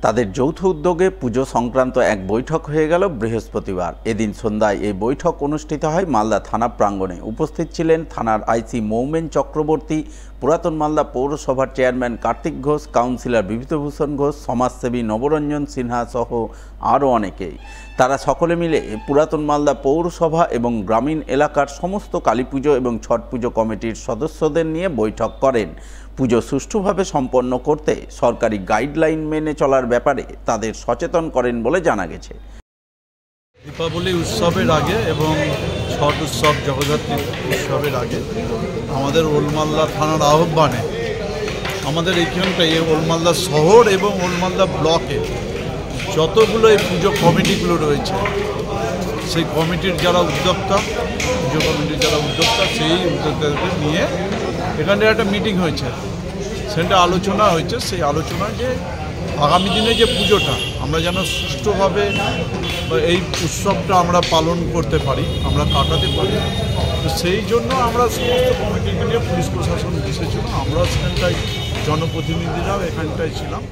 তাদের যৌথ উদ্যোগে পুজো সংক্রান্ত এক বৈঠক হয়ে গেল বৃহস্পতিবার। এদিন সন্ধ্যায় এই বৈঠক অনুষ্ঠিত হয় মালদা থানা প্রাঙ্গণে। উপস্থিত ছিলেন থানার আইসি মৌমেন চক্রবর্তী, পুরাতন মালদা পৌরসভার চেয়ারম্যান কার্তিক ঘোষ, কাউন্সিলর বিভূতিভূষণ ঘোষ, সমাজসেবী নবরঞ্জন সিনহা সহ আরও অনেকেই। তারা সকলে মিলে পুরাতন মালদা পৌরসভা এবং গ্রামীণ এলাকার সমস্ত কালীপুজো এবং ছট পুজো কমিটির সদস্যদের নিয়ে বৈঠক করেন। পুজো সুষ্ঠুভাবে সম্পন্ন করতে সরকারি গাইডলাইন মেনে চলার ব্যাপারে তাদের সচেতন করেন বলে জানা গেছে। দীপাবলি উৎসবের আগে এবং ছট উৎসব জগদ্ধাত্রী উৎসবের আগে আমাদের ওল্ড মালদা থানার আহ্বানে আমাদের এইখানটায় ওল্ড মালদা শহর এবং ওল্ড মালদা ব্লকে যতগুলো এই পুজো কমিটিগুলো রয়েছে, সেই কমিটির যারা উদ্যোক্তা, পুজো কমিটির যারা উদ্যোক্তা, সেই উদ্যোক্তাদের নিয়ে এখানে একটা মিটিং হয়েছে। সেটা আলোচনা হয়েছে, সেই আলোচনা যে আগামী দিনে যে পুজোটা আমরা যেন সুষ্ঠুভাবে এই উৎসবটা আমরা পালন করতে পারি, আমরা কাটাতে পারি। তো সেই জন্য আমরা সমস্ত কমিটিকে নিয়ে পুলিশ প্রশাসন এসেছিল, আমরা সেখানটায় জনপ্রতিনিধিরাও এখানটায় ছিলাম।